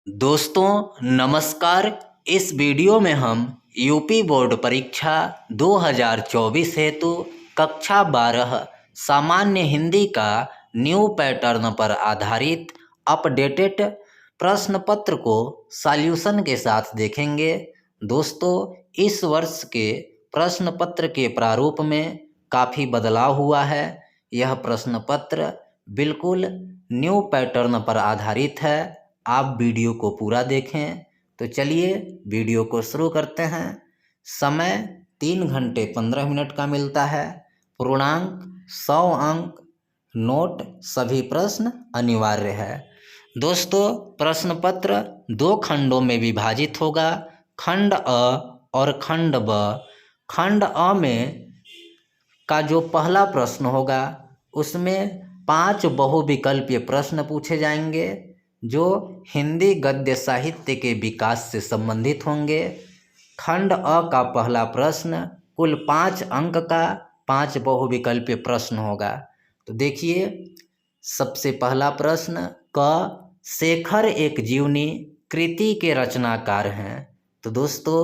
दोस्तों नमस्कार। इस वीडियो में हम यूपी बोर्ड परीक्षा 2024 हेतु कक्षा 12 सामान्य हिंदी का न्यू पैटर्न पर आधारित अपडेटेड प्रश्न पत्र को सॉल्यूशन के साथ देखेंगे। दोस्तों इस वर्ष के प्रश्न पत्र के प्रारूप में काफ़ी बदलाव हुआ है। यह प्रश्न पत्र बिल्कुल न्यू पैटर्न पर आधारित है। आप वीडियो को पूरा देखें। तो चलिए वीडियो को शुरू करते हैं। समय 3 घंटे 15 मिनट का मिलता है। पूर्णांक 100 अंक। नोट सभी प्रश्न अनिवार्य है। दोस्तों प्रश्न पत्र 2 खंडों में विभाजित होगा, खंड अ और खंड ब। खंड अ में का जो पहला प्रश्न होगा उसमें 5 बहुविकल्पीय प्रश्न पूछे जाएंगे जो हिंदी गद्य साहित्य के विकास से संबंधित होंगे। खंड अ का पहला प्रश्न कुल 5 अंक का 5 बहुविकल्पीय प्रश्न होगा। तो देखिए सबसे पहला प्रश्न क शेखर एक जीवनी कृति के रचनाकार हैं। तो दोस्तों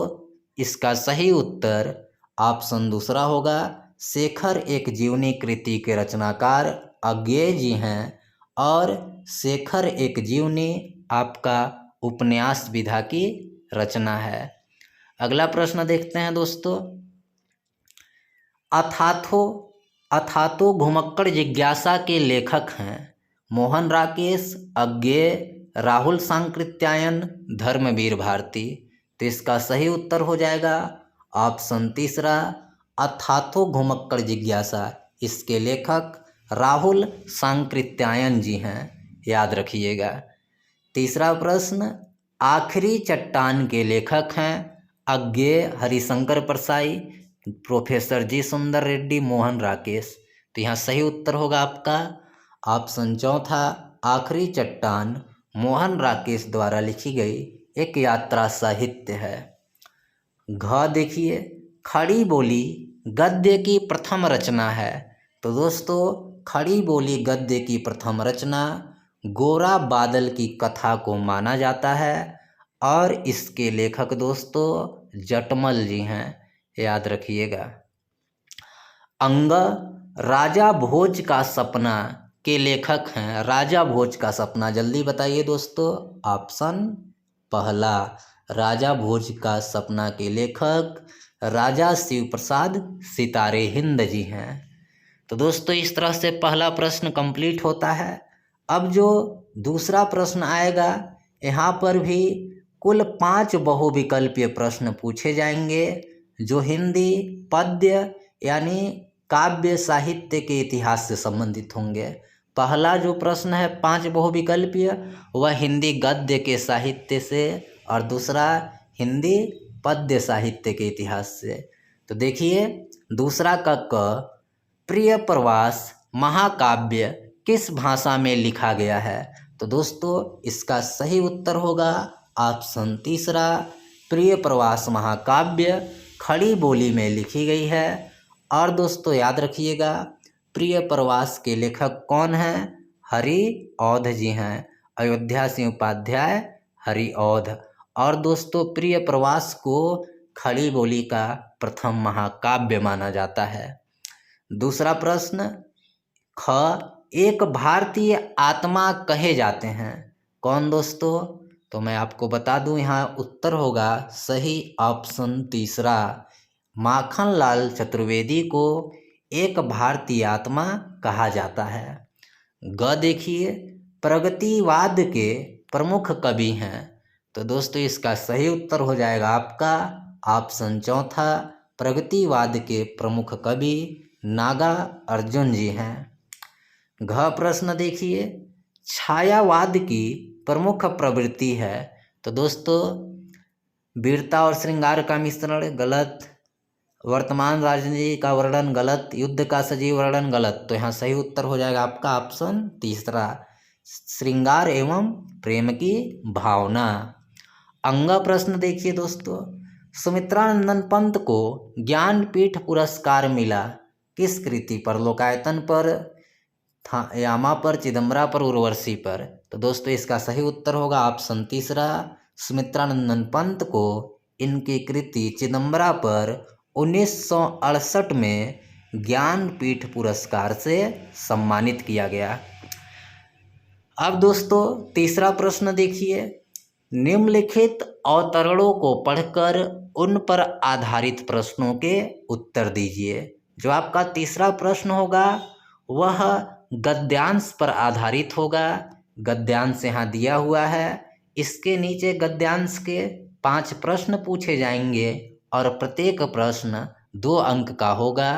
इसका सही उत्तर ऑप्शन दूसरा होगा। शेखर एक जीवनी कृति के रचनाकार अज्ञेय जी हैं और शेखर एक जीवनी आपका उपन्यास विधा की रचना है। अगला प्रश्न देखते हैं दोस्तों। अथातो घुमक्कड़ जिज्ञासा के लेखक हैं मोहन राकेश, अज्ञेय, राहुल सांकृत्यायन, धर्मवीर भारती। तो इसका सही उत्तर हो जाएगा ऑप्शन तीसरा अथातो घुमक्कड़ जिज्ञासा। इसके लेखक राहुल सांकृत्यायन जी हैं, याद रखिएगा। तीसरा प्रश्न आखिरी चट्टान के लेखक हैं अज्ञेय, हरिशंकर परसाई, प्रोफेसर जी सुंदर रेड्डी, मोहन राकेश। तो यहाँ सही उत्तर होगा आपका ऑप्शन चौथा आखिरी चट्टान मोहन राकेश द्वारा लिखी गई एक यात्रा साहित्य है। घ देखिए खड़ी बोली गद्य की प्रथम रचना है। तो दोस्तों खड़ी बोली गद्य की प्रथम रचना गोरा बादल की कथा को माना जाता है और इसके लेखक दोस्तों जटमल जी हैं, याद रखिएगा। अंग राजा भोज का सपना के लेखक हैं राजा भोज का सपना। जल्दी बताइए दोस्तों ऑप्शन पहला राजा भोज का सपना के लेखक राजा शिव प्रसाद सितारे हिंद जी हैं। तो दोस्तों इस तरह से पहला प्रश्न कंप्लीट होता है। अब जो दूसरा प्रश्न आएगा यहाँ पर भी कुल 5 बहुविकल्पीय प्रश्न पूछे जाएंगे जो हिंदी पद्य यानी काव्य साहित्य के इतिहास से संबंधित होंगे। पहला जो प्रश्न है 5 बहुविकल्पीय वह हिंदी गद्य के साहित्य से और दूसरा हिंदी पद्य साहित्य के इतिहास से। तो देखिए दूसरा का क प्रिय प्रवास महाकाव्य किस भाषा में लिखा गया है। तो दोस्तों इसका सही उत्तर होगा ऑप्शन तीसरा प्रिय प्रवास महाकाव्य खड़ी बोली में लिखी गई है। और दोस्तों याद रखिएगा प्रिय प्रवास के लेखक कौन हैं, हरि औध जी हैं, अयोध्या सिंह उपाध्याय हरि औध। और दोस्तों प्रिय प्रवास को खड़ी बोली का प्रथम महाकाव्य माना जाता है। दूसरा प्रश्न ख एक भारतीय आत्मा कहे जाते हैं कौन दोस्तों। तो मैं आपको बता दूं यहाँ उत्तर होगा सही ऑप्शन तीसरा माखनलाल चतुर्वेदी को एक भारतीय आत्मा कहा जाता है। ग देखिए प्रगतिवाद के प्रमुख कवि हैं। तो दोस्तों इसका सही उत्तर हो जाएगा आपका ऑप्शन चौथा प्रगतिवाद के प्रमुख कवि नागा अर्जुन जी हैं। घ प्रश्न देखिए छायावाद की प्रमुख प्रवृत्ति है। तो दोस्तों वीरता और श्रृंगार का मिश्रण गलत, वर्तमान राजनीति का वर्णन गलत, युद्ध का सजीव वर्णन गलत। तो यहाँ सही उत्तर हो जाएगा आपका ऑप्शन तीसरा श्रृंगार एवं प्रेम की भावना। अंग प्रश्न देखिए दोस्तों सुमित्रानंदन पंत को ज्ञानपीठ पुरस्कार मिला किस कृति पर, लोकायतन पर, यामा पर, चिदम्बरा पर, उर्वशी पर। तो दोस्तों इसका सही उत्तर होगा ऑप्शन तीसरा, सुमित्रानंदन पंत को इनकी कृति चिदम्बरा पर 1968 में ज्ञानपीठ पुरस्कार से सम्मानित किया गया। अब दोस्तों तीसरा प्रश्न देखिए, निम्नलिखित अवतरणों को पढ़कर उन पर आधारित प्रश्नों के उत्तर दीजिए। जो आपका तीसरा प्रश्न होगा वह गद्यांश पर आधारित होगा। गद्यांश यहाँ दिया हुआ है, इसके नीचे गद्यांश के 5 प्रश्न पूछे जाएंगे और प्रत्येक प्रश्न 2 अंक का होगा।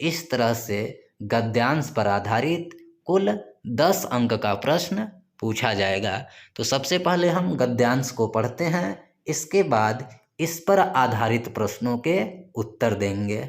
इस तरह से गद्यांश पर आधारित कुल 10 अंक का प्रश्न पूछा जाएगा। तो सबसे पहले हम गद्यांश को पढ़ते हैं, इसके बाद इस पर आधारित प्रश्नों के उत्तर देंगे।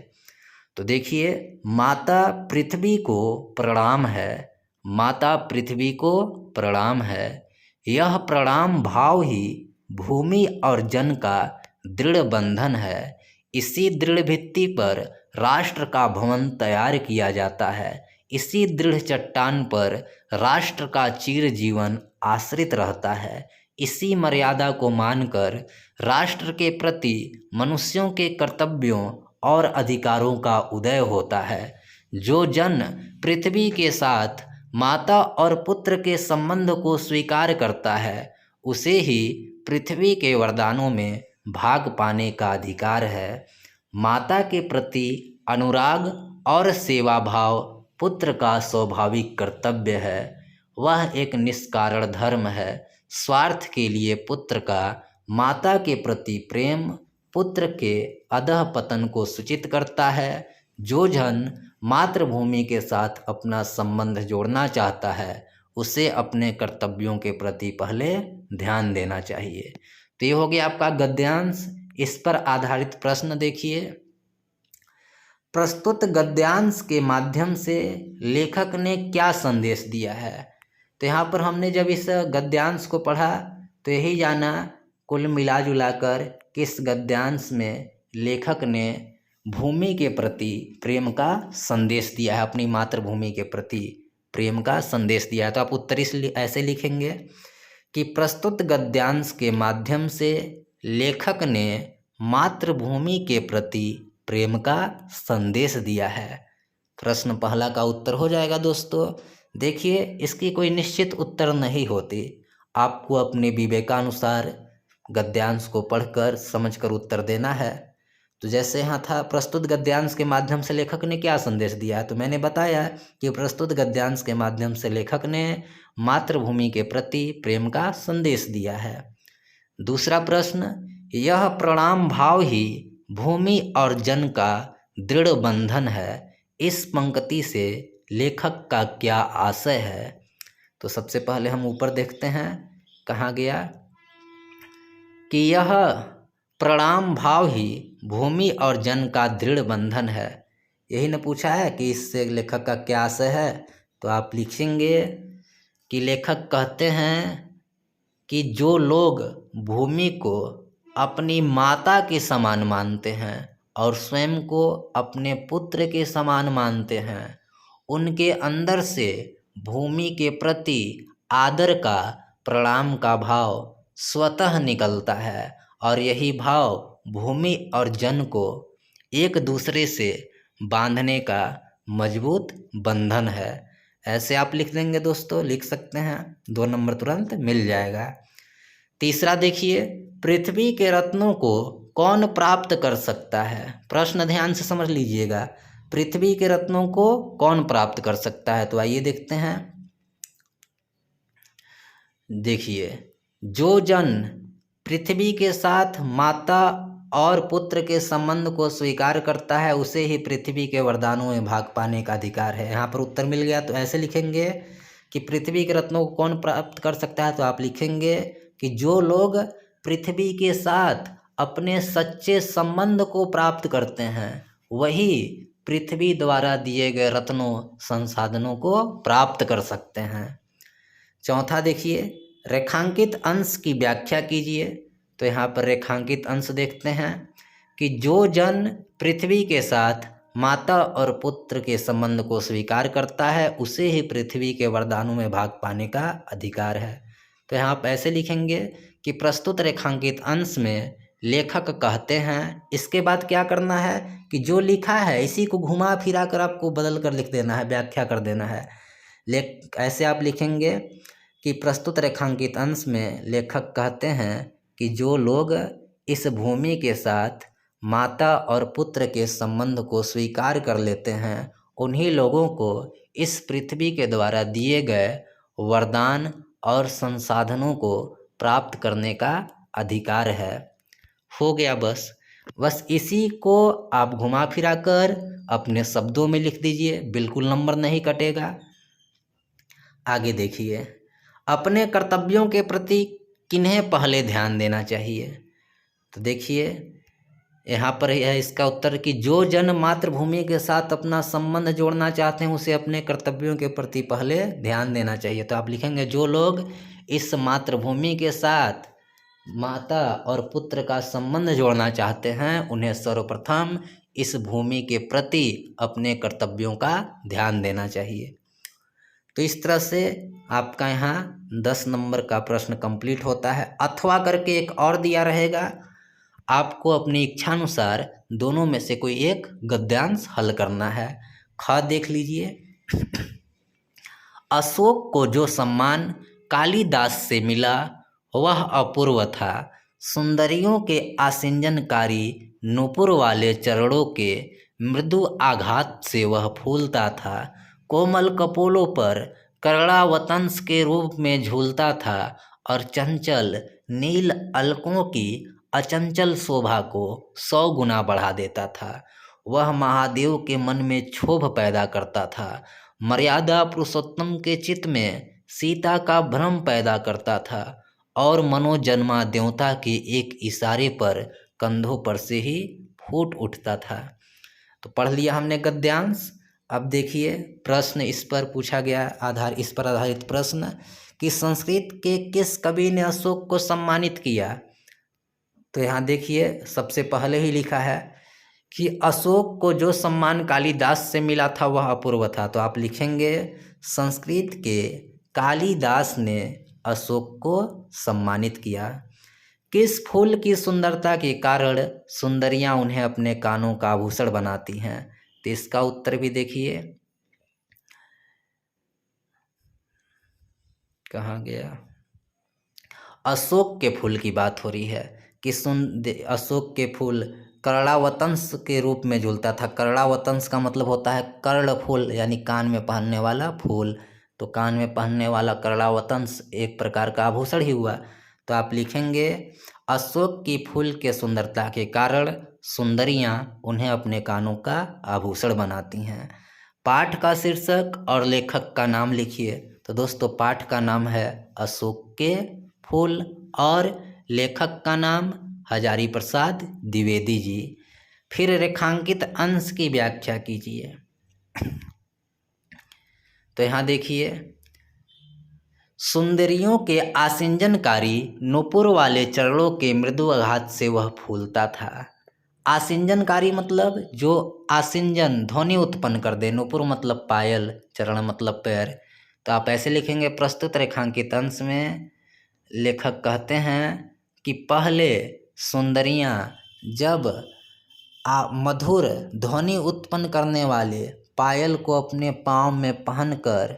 तो देखिए, माता पृथ्वी को प्रणाम है, माता पृथ्वी को प्रणाम है, यह प्रणाम भाव ही भूमि और जन का दृढ़ बंधन है। इसी दृढ़ भित्ति पर राष्ट्र का भवन तैयार किया जाता है। इसी दृढ़ चट्टान पर राष्ट्र का चिर जीवन आश्रित रहता है। इसी मर्यादा को मानकर राष्ट्र के प्रति मनुष्यों के कर्तव्यों और अधिकारों का उदय होता है। जो जन पृथ्वी के साथ माता और पुत्र के संबंध को स्वीकार करता है, उसे ही पृथ्वी के वरदानों में भाग पाने का अधिकार है। माता के प्रति अनुराग और सेवा भाव पुत्र का स्वाभाविक कर्तव्य है। वह एक निष्कारण धर्म है। स्वार्थ के लिए पुत्र का माता के प्रति प्रेम पुत्र के अधः पतन को सूचित करता है। जो जन मातृभूमि के साथ अपना संबंध जोड़ना चाहता है, उसे अपने कर्तव्यों के प्रति पहले ध्यान देना चाहिए। तो ये हो गया आपका गद्यांश। इस पर आधारित प्रश्न देखिए, प्रस्तुत गद्यांश के माध्यम से लेखक ने क्या संदेश दिया है। तो यहाँ पर हमने जब इस गद्यांश को पढ़ा तो यही जाना कुल मिला जुला कर किस गद्यांश में लेखक ने भूमि के प्रति प्रेम का संदेश दिया है, अपनी मातृभूमि के प्रति प्रेम का संदेश दिया है। तो आप उत्तर ऐसे लिखेंगे कि प्रस्तुत गद्यांश के माध्यम से लेखक ने मातृभूमि के प्रति प्रेम का संदेश दिया है। प्रश्न पहला का उत्तर हो जाएगा दोस्तों। देखिए, इसकी कोई निश्चित उत्तर नहीं होती, आपको अपने विवेकानुसार गद्यांश को पढ़कर समझकर उत्तर देना है। तो जैसे यहाँ था, प्रस्तुत गद्यांश के माध्यम से लेखक ने क्या संदेश दिया है, तो मैंने बताया कि प्रस्तुत गद्यांश के माध्यम से लेखक ने मातृभूमि के प्रति प्रेम का संदेश दिया है। दूसरा प्रश्न, यह प्रणाम भाव ही भूमि और जन का दृढ़ बंधन है। इस पंक्ति से लेखक का क्या आशय है। तो सबसे पहले हम ऊपर देखते हैं, कहाँ गया कि यह प्रणाम भाव ही भूमि और जन का दृढ़ बंधन है। यही ने पूछा है कि इससे लेखक का क्या आशय है। तो आप लिखेंगे कि लेखक कहते हैं कि जो लोग भूमि को अपनी माता के समान मानते हैं और स्वयं को अपने पुत्र के समान मानते हैं, उनके अंदर से भूमि के प्रति आदर का, प्रणाम का भाव स्वतः निकलता है और यही भाव भूमि और जन को एक दूसरे से बांधने का मजबूत बंधन है। ऐसे आप लिख देंगे दोस्तों, लिख सकते हैं, 2 नंबर तुरंत मिल जाएगा। तीसरा देखिए, पृथ्वी के रत्नों को कौन प्राप्त कर सकता है। प्रश्न ध्यान से समझ लीजिएगा, पृथ्वी के रत्नों को कौन प्राप्त कर सकता है। तो आइए देखते हैं। देखिए, जो जन पृथ्वी के साथ माता और पुत्र के संबंध को स्वीकार करता है, उसे ही पृथ्वी के वरदानों में भाग पाने का अधिकार है। यहाँ पर उत्तर मिल गया। तो ऐसे लिखेंगे कि पृथ्वी के रत्नों को कौन प्राप्त कर सकता है। तो आप लिखेंगे कि जो लोग पृथ्वी के साथ अपने सच्चे संबंध को प्राप्त करते हैं, वही पृथ्वी द्वारा दिए गए रत्नों संसाधनों को प्राप्त कर सकते हैं। चौथा देखिए, रेखांकित अंश की व्याख्या कीजिए। तो यहाँ पर रेखांकित अंश देखते हैं कि जो जन पृथ्वी के साथ माता और पुत्र के संबंध को स्वीकार करता है, उसे ही पृथ्वी के वरदानों में भाग पाने का अधिकार है। तो यहाँ आप ऐसे लिखेंगे कि प्रस्तुत रेखांकित अंश में लेखक कहते हैं, इसके बाद क्या करना है कि जो लिखा है इसी को घुमा फिरा कर आपको बदल कर लिख देना है, व्याख्या कर देना है। ऐसे आप लिखेंगे कि प्रस्तुत रेखांकित अंश में लेखक कहते हैं कि जो लोग इस भूमि के साथ माता और पुत्र के संबंध को स्वीकार कर लेते हैं, उन्हीं लोगों को इस पृथ्वी के द्वारा दिए गए वरदान और संसाधनों को प्राप्त करने का अधिकार है। हो गया बस इसी को आप घुमा फिरा कर अपने शब्दों में लिख दीजिए, बिल्कुल नंबर नहीं कटेगा। आगे देखिए, अपने कर्तव्यों के प्रति किन्हें पहले ध्यान देना चाहिए। तो देखिए यहाँ पर है इसका उत्तर कि जो जन मातृभूमि के साथ अपना संबंध जोड़ना चाहते हैं उसे अपने कर्तव्यों के प्रति पहले ध्यान देना चाहिए। तो आप लिखेंगे जो लोग इस मातृभूमि के साथ माता और पुत्र का संबंध जोड़ना चाहते हैं उन्हें सर्वप्रथम इस भूमि के प्रति अपने कर्तव्यों का ध्यान देना चाहिए। तो इस तरह से आपका यहाँ 10 नंबर का प्रश्न कंप्लीट होता है। अथवा करके एक और दिया रहेगा, आपको अपनी इच्छानुसार दोनों में से कोई एक गद्यांश हल करना है। ख देख लीजिए, अशोक को जो सम्मान कालिदास से मिला वह अपूर्व था। सुंदरियों के आसिंजनकारी नूपुर वाले चरणों के मृदु आघात से वह फूलता था। कोमल कपोलों पर करड़ावतंस के रूप में झूलता था और चंचल नील अलकों की अचंचल शोभा को 100 गुना बढ़ा देता था। वह महादेव के मन में क्षोभ पैदा करता था, मर्यादा पुरुषोत्तम के चित्त में सीता का भ्रम पैदा करता था और मनोजन्मा देवता के एक इशारे पर कंधों पर से ही फूट उठता था। तो पढ़ लिया हमने गद्यांश। अब देखिए प्रश्न इस पर पूछा गया, इस पर आधारित प्रश्न कि संस्कृत के किस कवि ने अशोक को सम्मानित किया। तो यहाँ देखिए सबसे पहले ही लिखा है कि अशोक को जो सम्मान कालिदास से मिला था वह अपूर्व था। तो आप लिखेंगे संस्कृत के कालिदास ने अशोक को सम्मानित किया। किस फूल की सुंदरता के कारण सुंदरियां उन्हें अपने कानों का आभूषण बनाती हैं। तो इसका उत्तर भी देखिए, कहाँ गया, अशोक के फूल की बात हो रही है कि अशोक के फूल करड़ावतंस के रूप में झूलता था। करड़ावतंस का मतलब होता है कर्ण फूल, यानी कान में पहनने वाला फूल। तो कान में पहनने वाला करड़ावतंस एक प्रकार का आभूषण ही हुआ। तो आप लिखेंगे अशोक की फूल के सुंदरता के कारण सुंदरियां उन्हें अपने कानों का आभूषण बनाती हैं। पाठ का शीर्षक और लेखक का नाम लिखिए। तो दोस्तों पाठ का नाम है अशोक के फूल और लेखक का नाम हजारी प्रसाद द्विवेदी जी। फिर रेखांकित अंश की व्याख्या कीजिए। तो यहाँ देखिए, सुंदरियों के आसिंजनकारी नूपुर वाले चरणों के मृदु आघात से वह फूलता था। आसिंजनकारी मतलब जो आसिंजन ध्वनि उत्पन्न कर दे, नूपुर मतलब पायल, चरण मतलब पैर। तो आप ऐसे लिखेंगे, प्रस्तुत रेखांकित अंश में लेखक कहते हैं कि पहले सुंदरियां जब मधुर ध्वनि उत्पन्न करने वाले पायल को अपने पाँव में पहनकर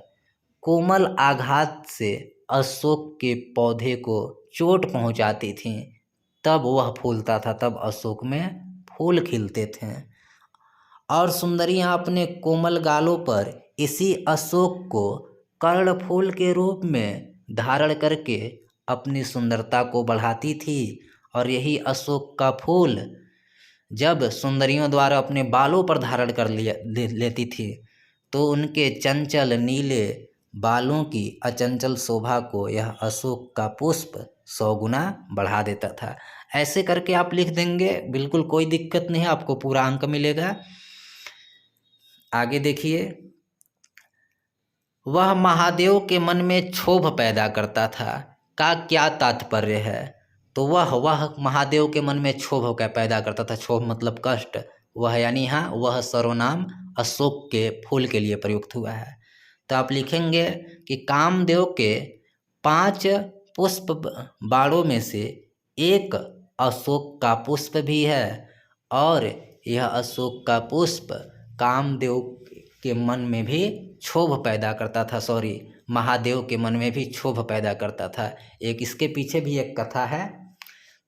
कोमल आघात से अशोक के पौधे को चोट पहुंचाती थीं, तब वह फूलता था, तब अशोक में फूल खिलते थे। और सुंदरियां अपने कोमल गालों पर इसी अशोक को कर्ण फूल के रूप में धारण करके अपनी सुंदरता को बढ़ाती थी। और यही अशोक का फूल जब सुंदरियों द्वारा अपने बालों पर धारण कर लेती थी तो उनके चंचल नीले बालों की अचंचल शोभा को यह अशोक का पुष्प 100 गुना बढ़ा देता था। ऐसे करके आप लिख देंगे, बिल्कुल कोई दिक्कत नहीं है, आपको पूरा अंक मिलेगा। आगे देखिए, वह महादेव के मन में क्षोभ पैदा करता था का क्या तात्पर्य है। तो वह महादेव के मन में क्षोभ का पैदा करता था। क्षोभ मतलब कष्ट। वह यानी यहाँ वह सर्वनाम अशोक के फूल के लिए प्रयुक्त हुआ है। तो आप लिखेंगे कि कामदेव के 5 पुष्प बाणों में से एक अशोक का पुष्प भी है और यह अशोक का पुष्प कामदेव के मन में भी क्षोभ पैदा करता था, महादेव के मन में भी क्षोभ पैदा करता था। एक इसके पीछे भी एक कथा है,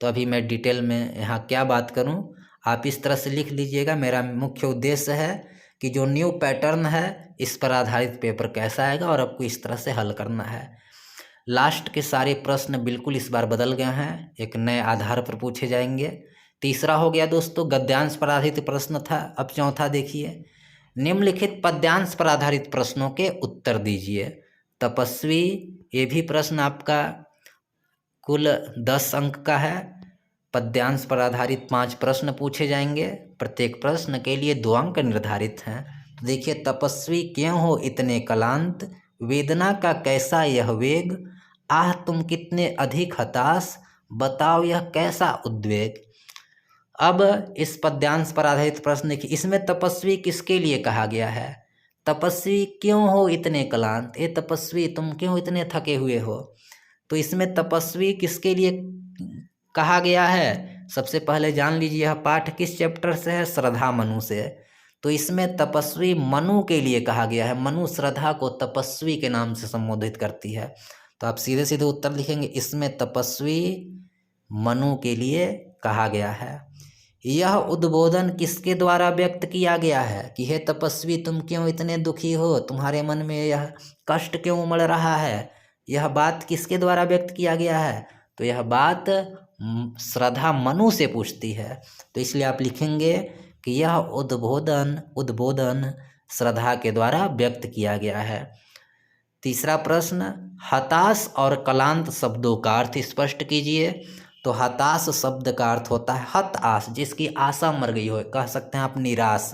तो अभी मैं डिटेल में यहाँ क्या बात करूँ, आप इस तरह से लिख लीजिएगा। मेरा मुख्य उद्देश्य है कि जो न्यू पैटर्न है इस पर आधारित पेपर कैसा आएगा और आपको इस तरह से हल करना है। लास्ट के सारे प्रश्न बिल्कुल इस बार बदल गए हैं, एक नए आधार पर पूछे जाएंगे। तीसरा हो गया दोस्तों गद्यांश पर आधारित प्रश्न था। अब चौथा देखिए, निम्नलिखित पद्यांश पर आधारित प्रश्नों के उत्तर दीजिए। तपस्वी, ये भी प्रश्न आपका कुल 10 अंक का है। पद्यांश पर आधारित 5 प्रश्न पूछे जाएंगे, प्रत्येक प्रश्न के लिए 2 अंक निर्धारित हैं। तो देखिए, तपस्वी क्यों हो इतने कलांत, वेदना का कैसा यह वेग, आह तुम कितने अधिक हताश, बताओ यह कैसा उद्वेग। अब इस पद्यांश पर आधारित प्रश्न देखिए, इसमें तपस्वी किसके लिए कहा गया है। तपस्वी क्यों हो इतने क्लांत, ए तपस्वी तुम क्यों इतने थके हुए हो। तो इसमें तपस्वी किसके लिए कहा गया है, सबसे पहले जान लीजिए यह पाठ किस चैप्टर से है, श्रद्धा मनु से। तो इसमें तपस्वी मनु के लिए कहा गया है, मनु श्रद्धा को तपस्वी के नाम से संबोधित करती है। तो आप सीधे सीधे उत्तर लिखेंगे, इसमें तपस्वी मनु के लिए कहा गया है। यह उद्बोधन किसके द्वारा व्यक्त किया गया है कि हे तपस्वी तुम क्यों इतने दुखी हो, तुम्हारे मन में यह कष्ट क्यों उमड़ रहा है, यह बात किसके द्वारा व्यक्त किया गया है। तो यह बात श्रद्धा मनु से पूछती है, तो इसलिए आप लिखेंगे कि यह उद्बोधन श्रद्धा के द्वारा व्यक्त किया गया है। तीसरा प्रश्न, हताश और कलांत शब्दों का अर्थ स्पष्ट कीजिए। तो हताश शब्द का अर्थ होता है हत आस, जिसकी आशा मर गई हो, कह सकते हैं आप निराश,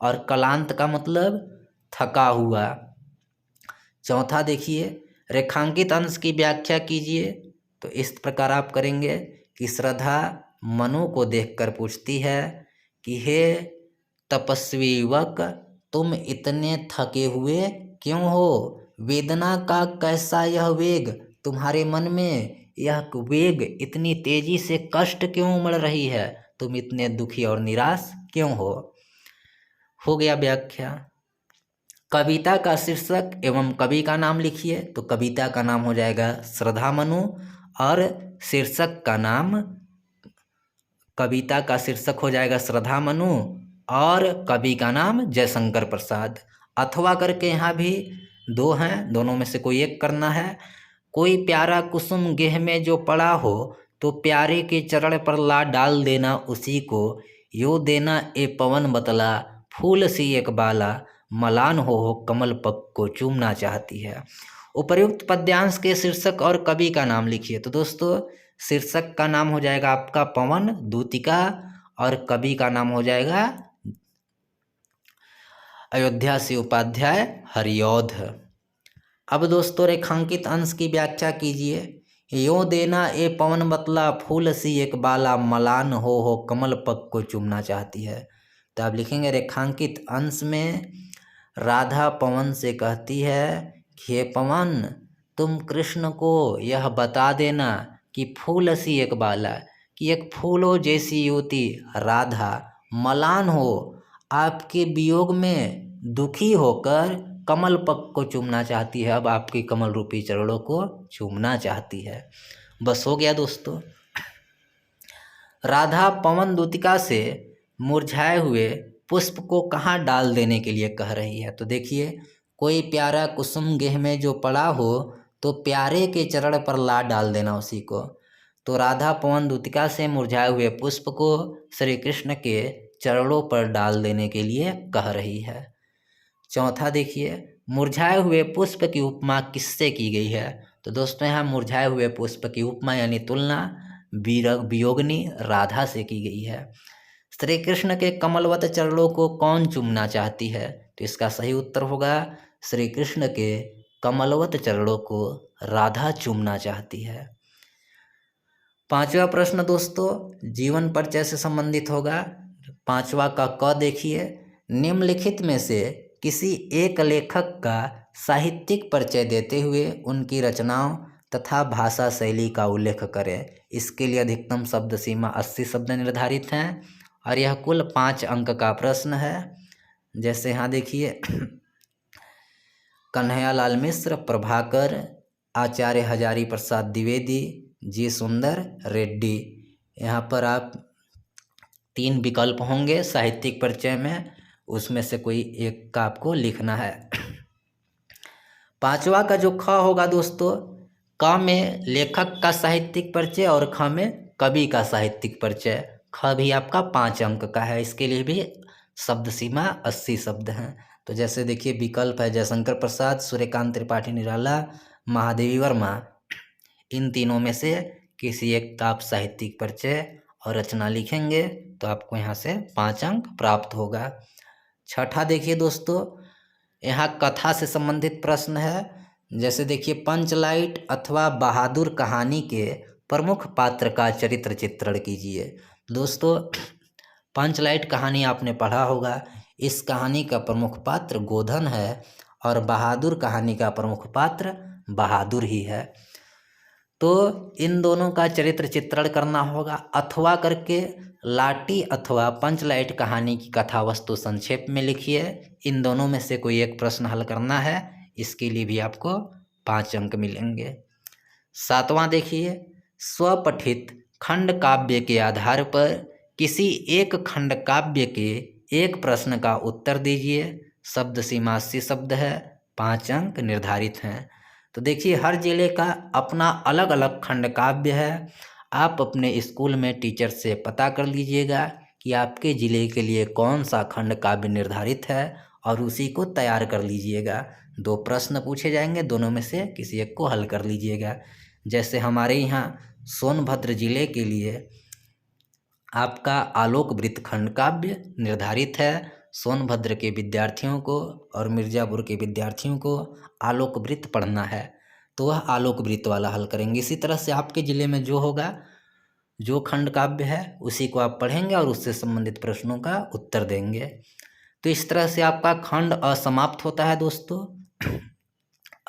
और कलांत का मतलब थका हुआ। चौथा देखिए, रेखांकित अंश की व्याख्या कीजिए। तो इस प्रकार आप करेंगे कि श्रद्धा मनु को देखकर पूछती है कि हे तपस्वी युवक तुम इतने थके हुए क्यों हो, वेदना का कैसा यह वेग, तुम्हारे मन में यह वेग इतनी तेजी से कष्ट क्यों उमड़ रही है, तुम इतने दुखी और निराश क्यों हो गया व्याख्या। कविता का शीर्षक एवं कवि का नाम लिखिए। तो कविता का नाम हो जाएगा श्रद्धा मनु और शीर्षक का नाम, कविता का शीर्षक हो जाएगा श्रद्धा मनु और कवि का नाम जयशंकर प्रसाद। अथवा करके यहाँ भी 2 हैं, दोनों में से कोई एक करना है। कोई प्यारा कुसुम गेह में जो पड़ा हो, तो प्यारे के चरण पर ला डाल देना उसी को, यो देना ए पवन बतला, फूल सी एक बाला, मलान हो कमल पग को चूमना चाहती है। उपर्युक्त पद्यांश के शीर्षक और कवि का नाम लिखिए। तो दोस्तों शीर्षक का नाम हो जाएगा आपका पवन दूतिका और कवि का नाम हो जाएगा अयोध्या से उपाध्याय हरिऔध। अब दोस्तों रेखांकित अंश की व्याख्या कीजिए। यो देना ए पवन बतला, फूल सी एक बाला, मलान हो कमल पग को चूमना चाहती है। तो आप लिखेंगे रेखांकित अंश में राधा पवन से कहती है कि हे पवन तुम कृष्ण को यह बता देना कि फूल सी एक बाला, कि एक फूलों जैसी युवती राधा मलान हो, आपके वियोग में दुखी होकर कमल पग को चूमना चाहती है, अब आपके कमल रूपी चरणों को चूमना चाहती है। बस हो गया दोस्तों। राधा पवन दूतिका से मुरझाए हुए पुष्प को कहाँ डाल देने के लिए कह रही है। तो देखिए, कोई प्यारा कुसुम गेह में जो पड़ा हो, तो प्यारे के चरण पर ला डाल देना उसी को। तो राधा पवन दूतिका से मुरझाए हुए पुष्प को श्री कृष्ण के चरणों पर डाल देने के लिए कह रही है। चौथा देखिए, मुरझाए हुए पुष्प की उपमा किससे की गई है। तो दोस्तों यहाँ मुरझाए हुए पुष्प की उपमा यानी तुलना वियोगिनी राधा से की गई है। श्री कृष्ण के कमलवत चरणों को कौन चूमना चाहती है। तो इसका सही उत्तर होगा श्री कृष्ण के कमलवत चरणों को राधा चूमना चाहती है। पांचवा प्रश्न दोस्तों जीवन परिचय से संबंधित होगा। पांचवा का क देखिए, निम्नलिखित में से किसी एक लेखक का साहित्यिक परिचय देते हुए उनकी रचनाओं तथा भाषा शैली का उल्लेख करें। इसके लिए अधिकतम शब्द सीमा 80 शब्द निर्धारित हैं और यह कुल 5 अंक का प्रश्न है। जैसे यहाँ देखिए, कन्हैयालाल मिश्र, प्रभाकर, आचार्य हजारी प्रसाद द्विवेदी, जी सुंदर रेड्डी। यहाँ पर आप 3 विकल्प होंगे साहित्यिक परिचय में, उसमें से कोई एक का आपको लिखना है। 5वां का जो ख होगा दोस्तों, क में लेखक का साहित्यिक परिचय और ख में कवि का साहित्यिक परिचय। ख भी आपका 5 अंक का है, इसके लिए भी शब्द सीमा 80 शब्द हैं। तो जैसे देखिए विकल्प है जयशंकर प्रसाद, सूर्यकांत त्रिपाठी निराला, महादेवी वर्मा। इन तीनों में से किसी एक का आप साहित्यिक परिचय और रचना लिखेंगे तो आपको यहाँ से 5 अंक प्राप्त होगा। 6ठा देखिए दोस्तों, यहाँ कथा से संबंधित प्रश्न है। जैसे देखिए, पंचलाइट अथवा बहादुर कहानी के प्रमुख पात्र का चरित्र चित्रण कीजिए। दोस्तों, पंचलाइट कहानी आपने पढ़ा होगा। इस कहानी का प्रमुख पात्र गोधन है और बहादुर कहानी का प्रमुख पात्र बहादुर ही है। तो इन दोनों का चरित्र चित्रण करना होगा। अथवा करके लाटी अथवा पंचलाइट कहानी की कथा वस्तु संक्षेप में लिखिए। इन दोनों में से कोई एक प्रश्न हल करना है, इसके लिए भी आपको 5 अंक मिलेंगे। 7वां देखिए, स्वपठित खंड काव्य के आधार पर किसी एक खंड काव्य के एक प्रश्न का उत्तर दीजिए। शब्द सीमा 80 शब्द है, 5 अंक निर्धारित हैं। तो देखिए, हर जिले का अपना अलग अलग खंड काव्य है। आप अपने स्कूल में टीचर से पता कर लीजिएगा कि आपके ज़िले के लिए कौन सा खंड काव्य निर्धारित है और उसी को तैयार कर लीजिएगा। 2 प्रश्न पूछे जाएंगे, दोनों में से किसी एक को हल कर लीजिएगा। जैसे हमारे यहाँ सोनभद्र जिले के लिए आपका आलोक वृत्त खंड काव्य निर्धारित है। सोनभद्र के विद्यार्थियों को और मिर्ज़ापुर के विद्यार्थियों को आलोक वृत्त पढ़ना है, तो वह आलोक वृत्त वाला हल करेंगे। इसी तरह से आपके ज़िले में जो होगा, जो खंड काव्य है, उसी को आप पढ़ेंगे और उससे संबंधित प्रश्नों का उत्तर देंगे। तो इस तरह से आपका खंड अ समाप्त होता है दोस्तों।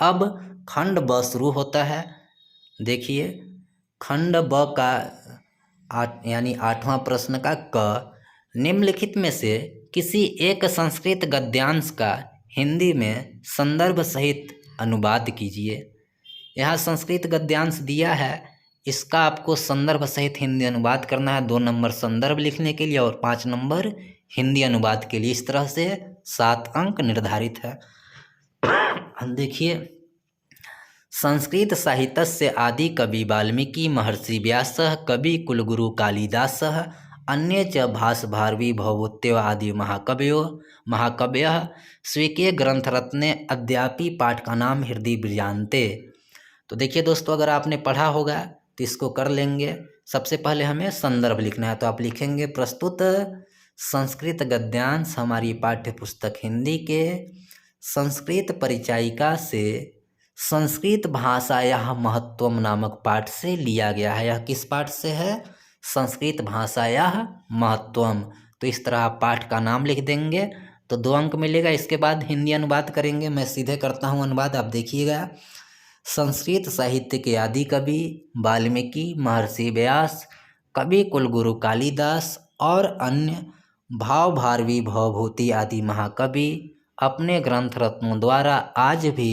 अब खंड ब शुरू होता है। देखिए, खंड ब का यानी 8वां प्रश्न का क, निम्नलिखित में से किसी एक संस्कृत गद्यांश का हिंदी में संदर्भ सहित अनुवाद कीजिए। यहाँ संस्कृत गद्यांश दिया है, इसका आपको संदर्भ सहित हिंदी अनुवाद करना है। 2 नंबर संदर्भ लिखने के लिए और 5 नंबर हिंदी अनुवाद के लिए। इस तरह से 7 अंक निर्धारित है। देखिए, संस्कृत साहित्यस्य आदि कवि वाल्मीकि महर्षि व्यासः कवि कुलगुरु कालिदासः अन्ये च भास भारवी भवभूत्यो आदि महाकवयः स्वीकीय ग्रंथरत्ने अद्यापि पाठकानां हृदि विजानते। तो देखिए दोस्तों, अगर आपने पढ़ा होगा तो इसको कर लेंगे। सबसे पहले हमें संदर्भ लिखना है, तो आप लिखेंगे प्रस्तुत संस्कृत गद्यांश हमारी पाठ्य पुस्तक हिंदी के संस्कृत परिचायिका से संस्कृत भाषायाः महत्वम नामक पाठ से लिया गया है। यह किस पाठ से है? संस्कृत भाषायाः महत्वम। तो इस तरह आप पाठ का नाम लिख देंगे तो 2 अंक मिलेगा। इसके बाद हिंदी अनुवाद करेंगे। मैं सीधे करता हूँ अनुवाद, आप देखिएगा। संस्कृत साहित्य के आदि कवि वाल्मीकि, महर्षि व्यास, कवि कुलगुरु कालिदास और अन्य भाव भारवी भवभूति आदि महाकवि अपने ग्रंथ रत्नों द्वारा आज भी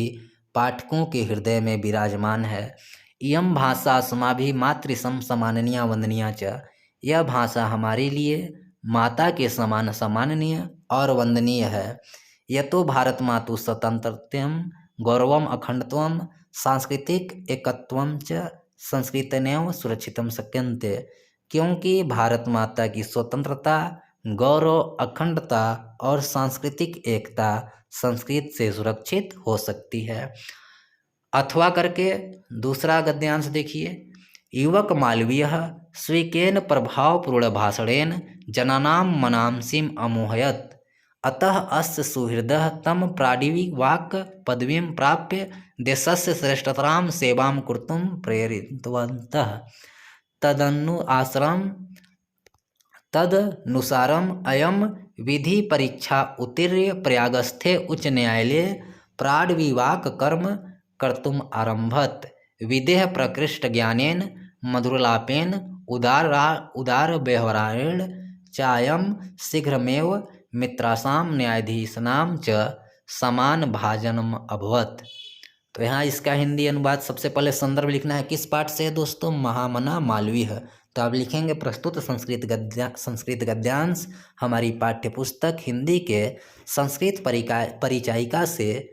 पाठकों के हृदय में विराजमान है। इयं भाषा अस्माभिः मातृसम समाननीया वंदनीया च। यह भाषा हमारे लिए माता के समान सम्माननीय और वंदनीय है। यतो भारत मातु स्वतंत्रत्वं गौरवम अखंडत्वम सांस्कृतिक एकत्वम च संस्कृतेनैव सुरक्षितम शक्यन्ते। क्योंकि भारत माता की स्वतंत्रता, गौरव, अखंडता और सांस्कृतिक एकता संस्कृत से सुरक्षित हो सकती है। अथवा करके दूसरा गद्यांश देखिए। युवक मालवीय स्वीकेन प्रभावपूर्ण भाषणेन जनानां मनांसिम अमोहयत्। अतः अस्य सुहृदः तम प्राडिवाक पदवीं प्राप्य देशस्य श्रेष्ठतरां सेवां कर्तुं प्रेरितवन्तः। तदनुसारम् अयं विधि परीक्षा उत्तीर्य प्रयागस्थे उच्च न्यायालये प्राड्विवाक कर्म कर्तुम आरंभत। विदेह प्रकृष्ट ज्ञानेन मधुरलापेन उदार व्यवहारेण चायम शीघ्रमेव मित्रासां न्यायाधीशानां च समान भाजनम अभवत। तो यहाँ इसका हिंदी अनुवाद सबसे पहले संदर्भ लिखना है। किस पाठ से है दोस्तों? महामना मालवीय। तो आप लिखेंगे प्रस्तुत संस्कृत गद्यांश हमारी पाठ्य पुस्तक हिंदी के संस्कृत परिचायिका से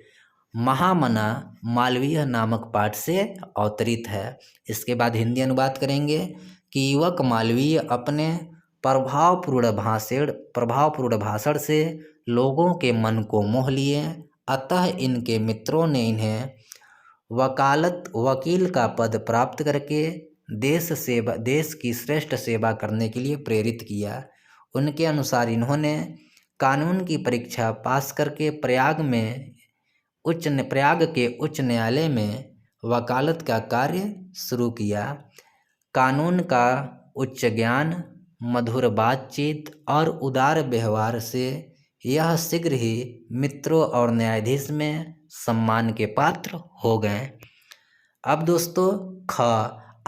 महामना मालवीय नामक पाठ से अवतरित है। इसके बाद हिंदी अनुवाद करेंगे कि युवक मालवीय अपने प्रभावपूर्ण भाषण से लोगों के मन को मोह लिए, अतः इनके मित्रों ने इन्हें वकील का पद प्राप्त करके देश की श्रेष्ठ सेवा करने के लिए प्रेरित किया। उनके अनुसार इन्होंने कानून की परीक्षा पास करके प्रयाग के उच्च न्यायालय में वकालत का कार्य शुरू किया। कानून का उच्च ज्ञान, मधुर बातचीत और उदार व्यवहार से यह शीघ्र ही मित्रों और न्यायाधीश में सम्मान के पात्र हो गए। अब दोस्तों ख,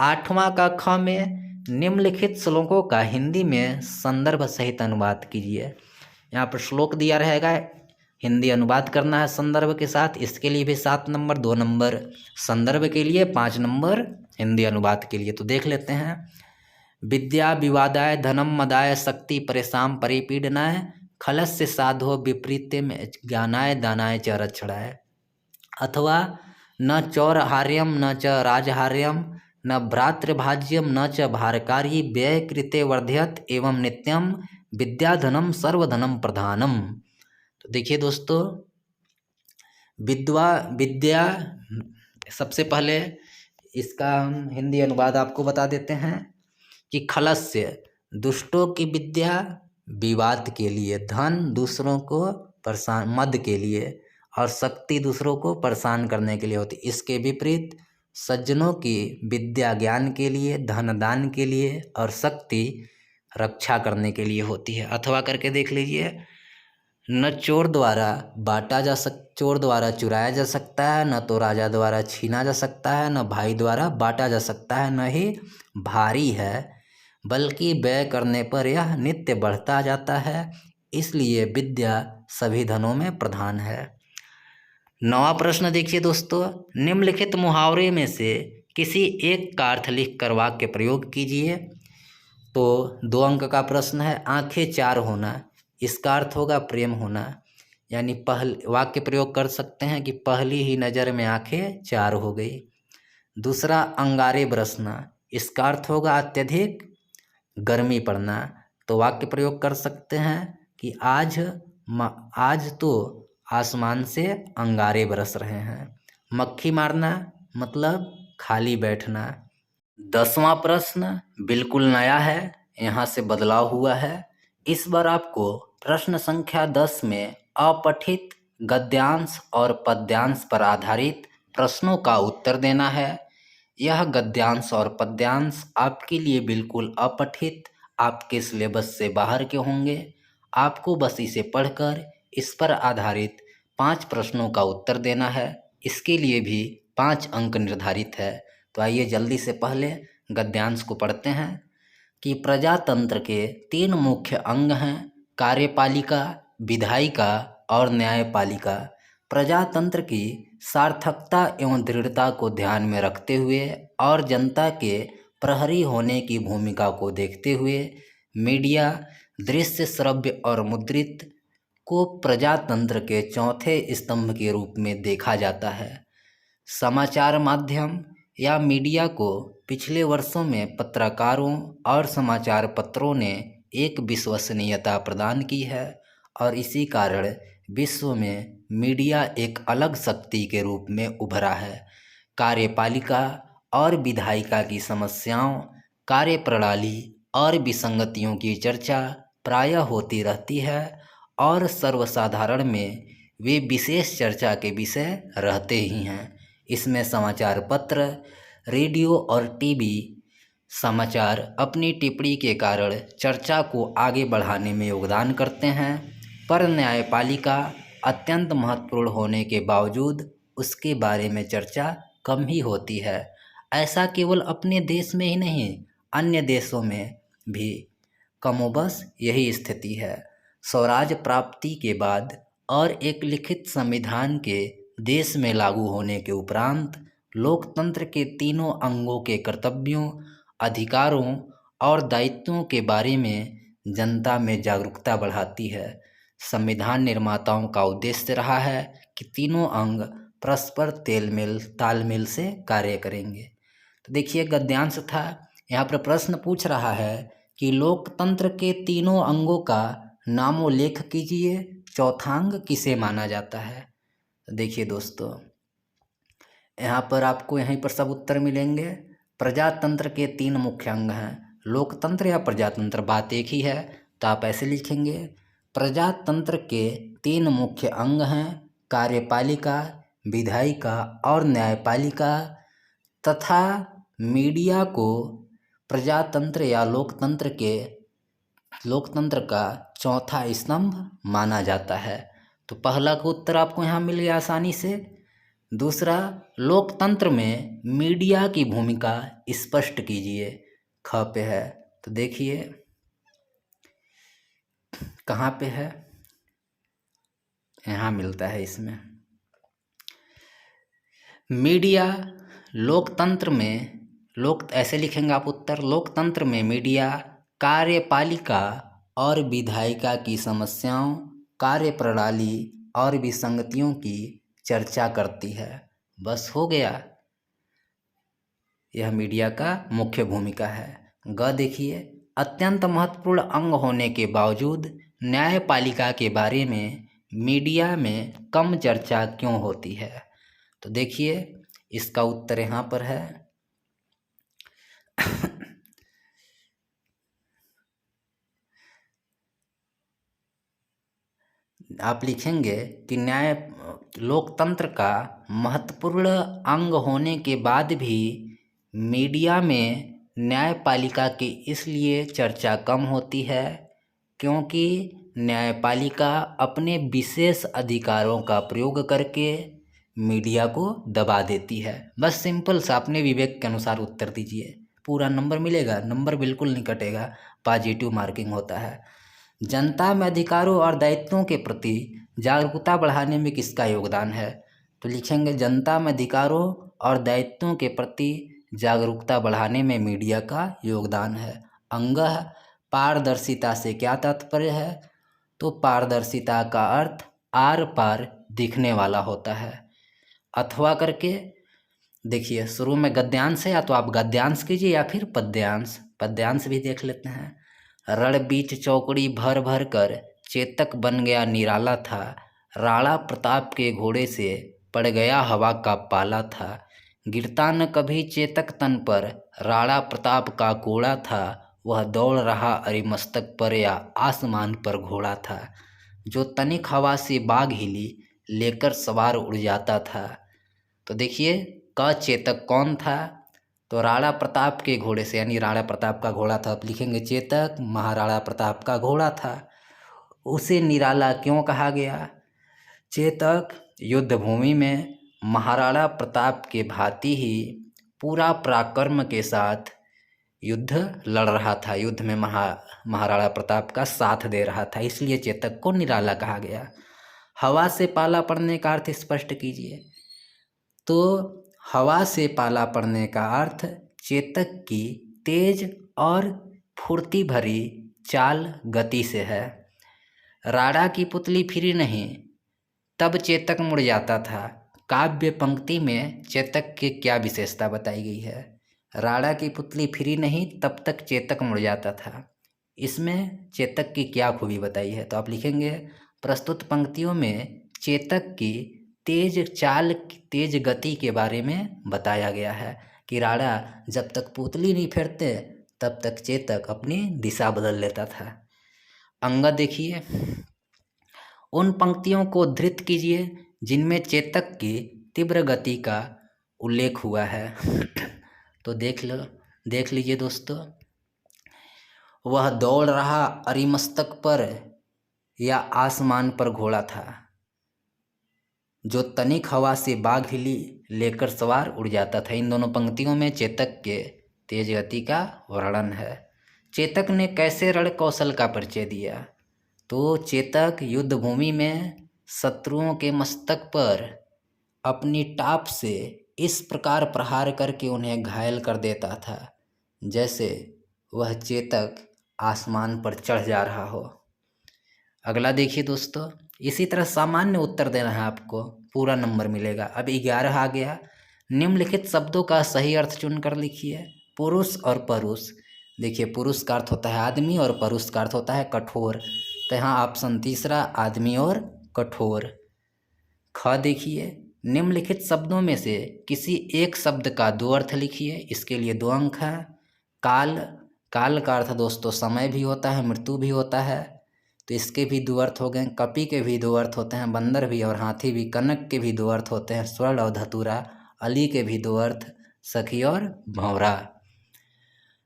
8वां का ख में निम्नलिखित श्लोकों का हिंदी में संदर्भ सहित अनुवाद कीजिए। यहाँ पर श्लोक दिया रहेगा, हिंदी अनुवाद करना है संदर्भ के साथ। इसके लिए भी 7 नंबर, 2 नंबर संदर्भ के लिए, 5 नंबर हिंदी अनुवाद के लिए। तो देख लेते हैं। विद्या विवादाय धनम मदाय शक्ति परेशान परिपीडनाय खलस्य साधो विपरीत्यम ज्ञानाय दानाय च रक्षणाय। अथवा न चौरहार्यम न च राजहार्यम न भ्रातृभाज्यम न च भारकारी व्यय कृते वर्ध्यत एवं नित्यम विद्याधनम सर्वधनम प्रधानम। तो देखिए दोस्तों, विद्या सबसे पहले इसका हम हिंदी अनुवाद आपको बता देते हैं कि खलस्य दुष्टों की विद्या विवाद के लिए, धन दूसरों को परेशान मद के लिए, और शक्ति दूसरों को परेशान करने के लिए होती। इसके विपरीत सज्जनों की विद्या ज्ञान के लिए, धन दान के लिए और शक्ति रक्षा करने के लिए होती है। अथवा करके देख लीजिए, न चोर द्वारा चुराया जा सकता है, न तो राजा द्वारा छीना जा सकता है, न भाई द्वारा बांटा जा सकता है, न ही भारी है, बल्कि व्यय करने पर यह नित्य बढ़ता जाता है। इसलिए विद्या सभी धनों में प्रधान है। 9वां प्रश्न देखिए दोस्तों, निम्नलिखित मुहावरे में से किसी एक का अर्थ लिख कर वाक्य प्रयोग कीजिए। तो 2 अंक का प्रश्न है। आंखें 4 होना, इसका अर्थ होगा प्रेम होना, यानी वाक्य प्रयोग कर सकते हैं कि पहली ही नज़र में आंखें 4 हो गई। दूसरा, अंगारे बरसना, इसका अर्थ होगा अत्यधिक गर्मी पड़ना। तो वाक्य प्रयोग कर सकते हैं कि आज तो आसमान से अंगारे बरस रहे हैं। मक्खी मारना मतलब खाली बैठना। 10वां प्रश्न बिल्कुल नया है, यहाँ से बदलाव हुआ है। इस बार आपको प्रश्न संख्या 10 में अपठित गद्यांश और पद्यांश पर आधारित प्रश्नों का उत्तर देना है। यह गद्यांश और पद्यांश आपके लिए बिल्कुल अपठित, आपके सिलेबस से बाहर के होंगे। आपको बस इसे पढ़कर इस पर आधारित 5 प्रश्नों का उत्तर देना है। इसके लिए भी 5 अंक निर्धारित है। तो आइए जल्दी से पहले गद्यांश को पढ़ते हैं कि प्रजातंत्र के 3 मुख्य अंग हैं, कार्यपालिका, विधायिका और न्यायपालिका। प्रजातंत्र की सार्थकता एवं दृढ़ता को ध्यान में रखते हुए और जनता के प्रहरी होने की भूमिका को देखते हुए मीडिया, दृश्य, श्रव्य और मुद्रित को प्रजातंत्र के चौथे स्तंभ के रूप में देखा जाता है। समाचार माध्यम या मीडिया को पिछले वर्षों में पत्रकारों और समाचार पत्रों ने एक विश्वसनीयता प्रदान की है और इसी कारण विश्व में मीडिया एक अलग शक्ति के रूप में उभरा है। कार्यपालिका और विधायिका की समस्याओं, कार्यप्रणाली और विसंगतियों की चर्चा प्रायः होती रहती है और सर्वसाधारण में वे विशेष चर्चा के विषय रहते ही हैं। इसमें समाचार पत्र, रेडियो और टीवी समाचार अपनी टिप्पणी के कारण चर्चा को आगे बढ़ाने में योगदान करते हैं, पर न्यायपालिका अत्यंत महत्वपूर्ण होने के बावजूद उसके बारे में चर्चा कम ही होती है। ऐसा केवल अपने देश में ही नहीं, अन्य देशों में भी कमोबश यही स्थिति है। स्वराज्य प्राप्ति के बाद और एक लिखित संविधान के देश में लागू होने के उपरांत लोकतंत्र के तीनों अंगों के कर्तव्यों, अधिकारों और दायित्वों के बारे में जनता में जागरूकता बढ़ाती है। संविधान निर्माताओं का उद्देश्य रहा है कि तीनों अंग परस्पर तालमेल से कार्य करेंगे। तो देखिए गद्यांश था, यहाँ पर प्रश्न पूछ रहा है कि लोकतंत्र के तीनों अंगों का नामोल्लेख कीजिए, चौथांग किसे माना जाता है। तो देखिए दोस्तों, यहाँ पर आपको यहीं पर सब उत्तर मिलेंगे। प्रजातंत्र के 3 मुख्य अंग हैं। लोकतंत्र या प्रजातंत्र बात एक ही है, तो आप ऐसे लिखेंगे, प्रजातंत्र के 3 मुख्य अंग हैं, कार्यपालिका, विधायिका और न्यायपालिका, तथा मीडिया को प्रजातंत्र या लोकतंत्र का चौथा स्तंभ माना जाता है। तो पहला का उत्तर आपको यहाँ मिल गया आसानी से। दूसरा, लोकतंत्र में मीडिया की भूमिका स्पष्ट कीजिए, ख पे है। तो देखिए कहाँ पे है, यहाँ मिलता है इसमें। मीडिया लोकतंत्र में ऐसे लिखेंगे आप उत्तर, लोकतंत्र में मीडिया कार्यपालिका और विधायिका की समस्याओं, कार्यप्रणाली और विसंगतियों की चर्चा करती है। बस हो गया, यह मीडिया का मुख्य भूमिका है। ग देखिए, अत्यंत महत्वपूर्ण अंग होने के बावजूद न्यायपालिका के बारे में मीडिया में कम चर्चा क्यों होती है। तो देखिए इसका उत्तर यहाँ पर है। आप लिखेंगे कि लोकतंत्र का महत्वपूर्ण अंग होने के बाद भी मीडिया में न्यायपालिका की इसलिए चर्चा कम होती है क्योंकि न्यायपालिका अपने विशेष अधिकारों का प्रयोग करके मीडिया को दबा देती है। बस सिंपल सा अपने विवेक के अनुसार उत्तर दीजिए, पूरा नंबर मिलेगा, नंबर बिल्कुल नहीं कटेगा, पॉजिटिव मार्किंग होता है। जनता में अधिकारों और दायित्वों के प्रति जागरूकता बढ़ाने में किसका योगदान है। तो लिखेंगे जनता में अधिकारों और दायित्वों के प्रति जागरूकता बढ़ाने में मीडिया का योगदान है। अंगः पारदर्शिता से क्या तात्पर्य है। तो पारदर्शिता का अर्थ आर पार दिखने वाला होता है। अथवा करके देखिए शुरू में गद्यांश है, या तो आप गद्यांश कीजिए या फिर पद्यांश भी देख लेते हैं। रण बीच चौकड़ी भर भर कर चेतक बन गया निराला था, राणा प्रताप के घोड़े से पड़ गया हवा का पाला था, गिरता न कभी चेतक तन पर राणा प्रताप का कोड़ा था, वह दौड़ रहा अरिमस्तक पर या आसमान पर घोड़ा था, जो तनिक हवा से बाग हिली लेकर सवार उड़ जाता था। तो देखिए क चेतक कौन था। तो राणा प्रताप के घोड़े से, यानी राणा प्रताप का घोड़ा था। अब लिखेंगे चेतक महाराणा प्रताप का घोड़ा था। उसे निराला क्यों कहा गया। चेतक युद्ध भूमि में महाराणा प्रताप के भांति ही पूरा पराक्रम के साथ युद्ध लड़ रहा था, युद्ध में महाराणा प्रताप का साथ दे रहा था, इसलिए चेतक को निराला कहा गया। हवा से पाला पड़ने का अर्थ स्पष्ट कीजिए। तो हवा से पाला पड़ने का अर्थ चेतक की तेज और फुर्ती भरी चाल गति से है। राणा की पुतली फिरी नहीं तब चेतक मुड़ जाता था। काव्य पंक्ति में चेतक की क्या विशेषता बताई गई है। राणा की पुतली फिरी नहीं तब तक चेतक मुड़ जाता था, इसमें चेतक की क्या खूबी बताई है। तो आप लिखेंगे प्रस्तुत पंक्तियों में चेतक की तेज चाल, तेज गति के बारे में बताया गया है कि राणा जब तक पुतली नहीं फेरते तब तक चेतक अपनी दिशा बदल लेता था। अंगद देखिए, उन पंक्तियों को धृत कीजिए जिनमें चेतक की तीव्र गति का उल्लेख हुआ है। तो देख लीजिए दोस्तों, वह दौड़ रहा अरिमस्तक पर या आसमान पर घोड़ा था। जो तनिक हवा से बाघ हिली लेकर सवार उड़ जाता था। इन दोनों पंक्तियों में चेतक के तेज गति का वर्णन है। चेतक ने कैसे रण कौशल का परिचय दिया? तो चेतक युद्ध भूमि में शत्रुओं के मस्तक पर अपनी टाप से इस प्रकार प्रहार करके उन्हें घायल कर देता था जैसे वह चेतक आसमान पर चढ़ जा रहा हो। अगला देखिए दोस्तों, इसी तरह सामान्य उत्तर देना है आपको, पूरा नंबर मिलेगा। अब 11 आ गया। निम्नलिखित शब्दों का सही अर्थ चुनकर लिखिए। पुरुष और परुष। देखिए, पुरुष का अर्थ होता है आदमी और परुष का अर्थ होता है कठोर। तो यहाँ ऑप्शन तीसरा आदमी और कठोर। ख देखिए, निम्नलिखित शब्दों में से किसी एक शब्द का दो अर्थ लिखिए। इसके लिए 2 अंक हैं। काल, काल का अर्थ दोस्तों समय भी होता है, मृत्यु भी होता है, तो इसके भी 2 अर्थ हो गए। कपि के भी 2 अर्थ होते हैं, बंदर भी और हाथी भी। कनक के भी 2 अर्थ होते हैं, स्वर्ण और धतूरा। अली के भी 2 अर्थ, सखी और भंवरा।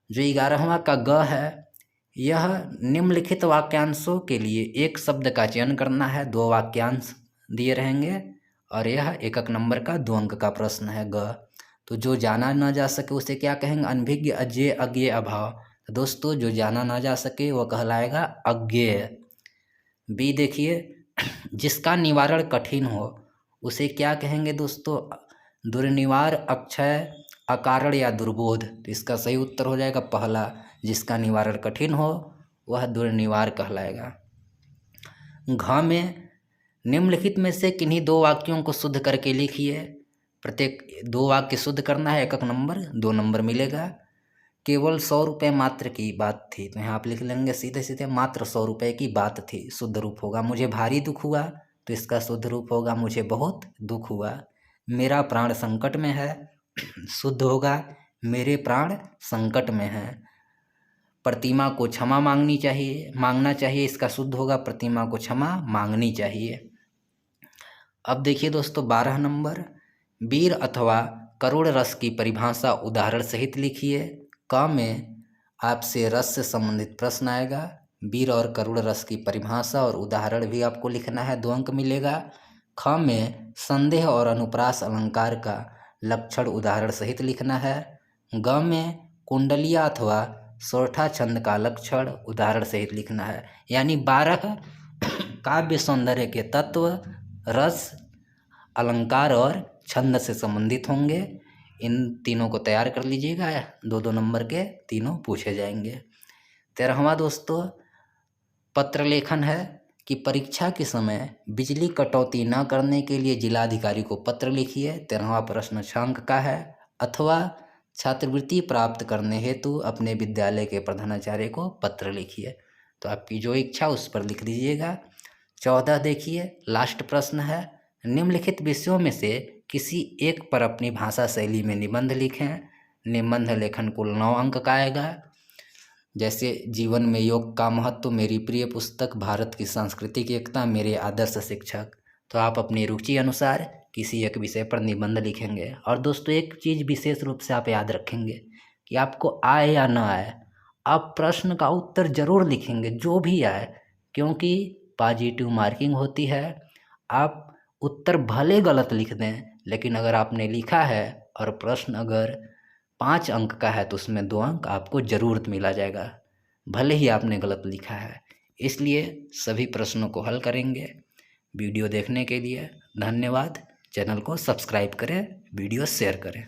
जो 11वां का ग है, यह निम्नलिखित वाक्यांशों के लिए एक शब्द का चयन करना है। 2 वाक्यांश दिए रहेंगे और यह एकक नंबर का 2 अंक का प्रश्न है ग। तो जो जाना न जा सके उसे क्या कहेंगे? अनभिज्ञ, अज्ञेय, अज्ञेय, अभाव। तो दोस्तों जो जाना ना जा सके वह कहलाएगा अज्ञेय। बी देखिए, जिसका निवारण कठिन हो उसे क्या कहेंगे दोस्तों? दुर्निवार, अक्षय, अकारण या दुर्बोध। तो इसका सही उत्तर हो जाएगा पहला, जिसका निवारण कठिन हो वह दुर्निवार कहलाएगा। घ में निम्नलिखित में से किन्हीं 2 वाक्यों को शुद्ध करके लिखिए। प्रत्येक 2 वाक्य शुद्ध करना है, एकक नंबर 2 नंबर मिलेगा। केवल 100 रुपये मात्र की बात थी, तो यहाँ आप लिख लेंगे सीधे सीधे मात्र 100 रुपये की बात थी। शुद्ध रूप होगा मुझे भारी दुख हुआ, तो इसका शुद्ध रूप होगा मुझे बहुत दुख हुआ। मेरा प्राण संकट में है, शुद्ध होगा मेरे प्राण संकट में है। प्रतिमा को क्षमा मांगना चाहिए, इसका शुद्ध होगा प्रतिमा को क्षमा मांगनी चाहिए। अब देखिए दोस्तों 12 नंबर, वीर अथवा करुण रस की परिभाषा उदाहरण सहित लिखिए। क में आपसे रस से संबंधित प्रश्न आएगा। वीर और करुण रस की परिभाषा और उदाहरण भी आपको लिखना है, 2 अंक मिलेगा। ख में संदेह और अनुप्रास अलंकार का लक्षण उदाहरण सहित लिखना है। ग में कुंडलिया अथवा सोरठा छंद का लक्षण उदाहरण सहित लिखना है। यानी 12 काव्य सौंदर्य के तत्व रस, अलंकार और छंद से संबंधित होंगे। इन तीनों को तैयार कर लीजिएगा, 2-2 नंबर के तीनों पूछे जाएंगे। 13वां दोस्तों पत्र लेखन है कि परीक्षा के समय बिजली कटौती न करने के लिए जिलाधिकारी को पत्र लिखिए। 13वां प्रश्न 6 अंक का है। अथवा छात्रवृत्ति प्राप्त करने हेतु अपने विद्यालय के प्रधानाचार्य को पत्र लिखिए। तो आपकी जो इच्छा उस पर लिख दीजिएगा। 14 देखिए, लास्ट प्रश्न है, निम्नलिखित विषयों में से किसी एक पर अपनी भाषा शैली में निबंध लिखें। निबंध लेखन कुल 9 अंक का आएगा। जैसे जीवन में योग का महत्व, मेरी प्रिय पुस्तक, भारत की सांस्कृतिक एकता, मेरे आदर्श शिक्षक। तो आप अपनी रुचि अनुसार किसी एक विषय पर निबंध लिखेंगे। और दोस्तों एक चीज़ विशेष रूप से आप याद रखेंगे कि आपको आए या ना आए, आप प्रश्न का उत्तर जरूर लिखेंगे जो भी आए, क्योंकि पॉजिटिव मार्किंग होती है। आप उत्तर भले गलत लिख दें, लेकिन अगर आपने लिखा है और प्रश्न अगर 5 अंक का है तो उसमें 2 अंक आपको ज़रूर मिला जाएगा, भले ही आपने गलत लिखा है। इसलिए सभी प्रश्नों को हल करेंगे। वीडियो देखने के लिए धन्यवाद। चैनल को सब्सक्राइब करें, वीडियो शेयर करें।